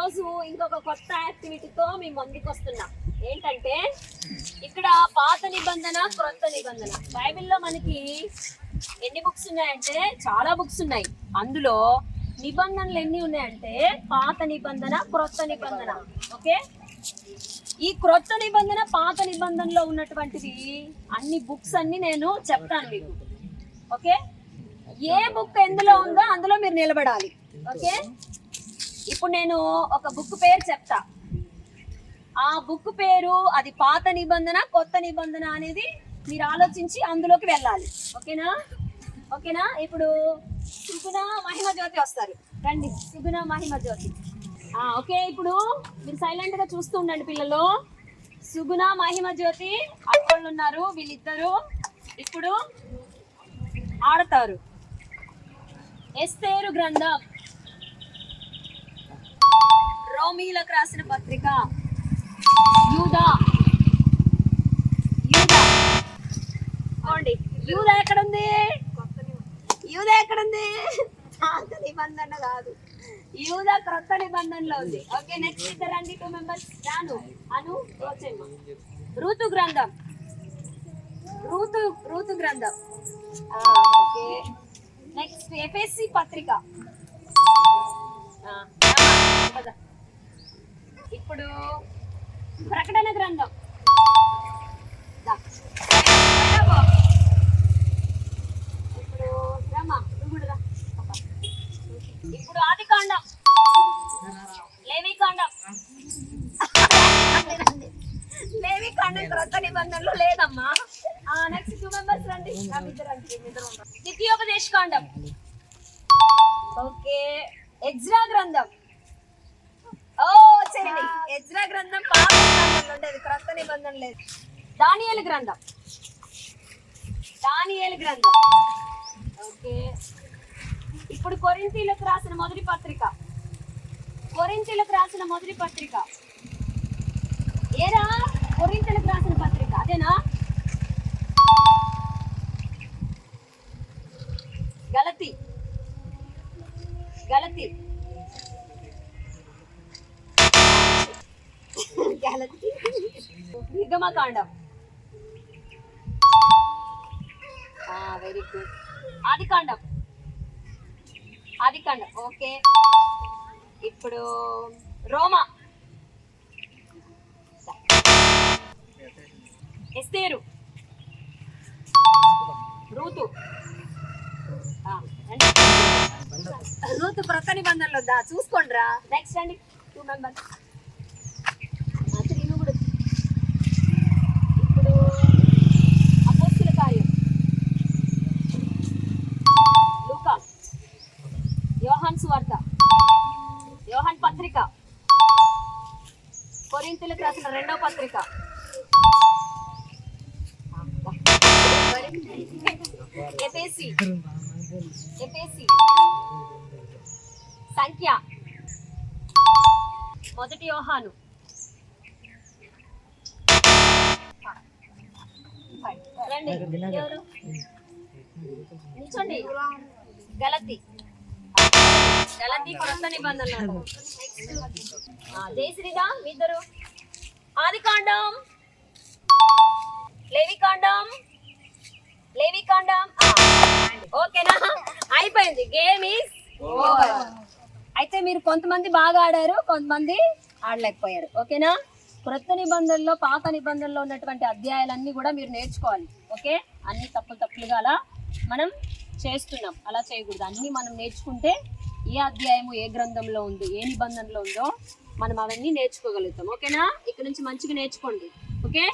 రోజు ఇంకొక కొత్త యాక్టివిటీతో మీ ముందుకు వస్తున్నా. ఏంటంటే ఇక్కడ పాత నిబంధన క్రొత్త నిబంధన. బైబిల్లో మనకి ఎన్ని బుక్స్ ఉన్నాయంటే చాలా బుక్స్ ఉన్నాయి. అందులో నిబంధనలు ఎన్ని ఉన్నాయంటే పాత నిబంధన క్రొత్త నిబంధన. ఓకే, ఈ క్రొత్త నిబంధన పాత నిబంధనలో ఉన్నటువంటివి అన్ని బుక్స్ అన్ని నేను చెప్తాను మీకు. ఓకే, ఏ బుక్ ఎందులో ఉందో అందులో మీరు నిలబడాలి. ఓకే, ఇప్పుడు నేను ఒక బుక్ పేరు చెప్తా. ఆ బుక్ పేరు అది పాత నిబంధన కొత్త నిబంధన అనేది మీరు ఆలోచించి అందులోకి వెళ్ళాలి. ఓకేనా? ఓకేనా? ఇప్పుడు సుగుణ మహిమ జ్యోతి వస్తారు. రండి, సుగుణ మహిమ జ్యోతి. ఓకే, ఇప్పుడు మీరు సైలెంట్ గా చూస్తూ ఉండండి పిల్లలు. సుగుణ మహిమ జ్యోతి అక్కళ్ళు ఉన్నారు, వీళ్ళిద్దరు ఇప్పుడు ఆడతారు. ఎస్తేరు గ్రంథం, రోమీలకు రాసిన పత్రిక, యూదా. యూదా చూడండి, యూదా ఎక్కడుంది? యూదా ఎక్కడుంది? పాత నిబంధన కాదు, యూదా క్రొత్త నిబంధనలో ఉంది. ఓకే, నెక్స్ట్ ఇద్దరు రండి, 2 మెంబర్స్. రాను అను వచ్చేమ్మ. ఋతు గ్రంథం, ఋతు గ్రంథం. ఓకే, నెక్స్ట్ ఎఫెసీ పత్రిక. ఇప్పుడు ప్రకటన గ్రంథం. ఇప్పుడు రమ్మా, ఇప్పుడు ఆది కాండం, లేవి కాండం. లేవి కాండం క్రొత్త నిబంధనలు లేదమ్మా. నెక్స్ట్ 2 మెంబర్స్ రండి. ద్వితీయోపదేశ కాండం. ఓకే, ఎజ్రా గ్రంథం. చేయండి, ఎజ్రా గ్రంథం పాత నిబంధనలు ఉండేది, క్రొత్త నిబంధన లేదు. దానియేలు గ్రంథం, దానియేలు గ్రంథం. ఓకే, ఇప్పుడు కొరింథీయులకు రాసిన మొదటి పత్రిక, కొరింథీయులకు రాసిన మొదటి పత్రిక. ఏరా కొరింథీయులకు రాసిన పత్రిక అదేనా? గలతీ, గలతీ, గలతీ. నిర్గమకాండం. Very good. ఆదికాండం, ఆదికాండం. ఓకే, ఇప్పుడు రోమా, ఎస్తేరు, రూతు. రూతు క్రొత్త నిబంధనలు వద్దా? చూసుకోండి రా. నెక్స్ట్ అండి 2 మెంబర్స్. ఇప్పుడు అపోస్తుల కార్యం, లూకా, యోహాన్ సువార్త, యోహాన్ పత్రిక, కొరింథీయులకు రాసిన 2వ పత్రిక, ఎఫెసీ, ఎఫెసీ, సంఖ్య, మొదటి యోహాను, నిల్చోండి, గలతీ, గలతీ క్రొత్త నిబంధనలు. జయశ్రీదా మీ ఇద్దరు. ఆది కాండం, లేవి కాండం, లేవి కాండం. ఓకేనా? అయిపోయింది, గేమ్ ఈజ్ ఓవర్. అయితే మీరు కొంతమంది బాగా ఆడారు, కొంతమంది ఆడలేకపోయారు. ఓకేనా? క్రొత్త నిబంధనలో పాత నిబంధనలో ఉన్నటువంటి అధ్యాయాలన్నీ కూడా మీరు నేర్చుకోవాలి. ఓకే, అన్ని తప్పులుగా అలా మనం చేస్తున్నాం, అలా చేయకూడదు. అన్ని మనం నేర్చుకుంటే ఏ అధ్యాయము ఏ గ్రంథంలో ఉందో ఏ నిబంధనలో ఉందో మనం అవన్నీ నేర్చుకోగలుగుతాం. ఓకేనా? ఇక్కడ నుంచి మంచిగా నేర్చుకోండి. ఓకే.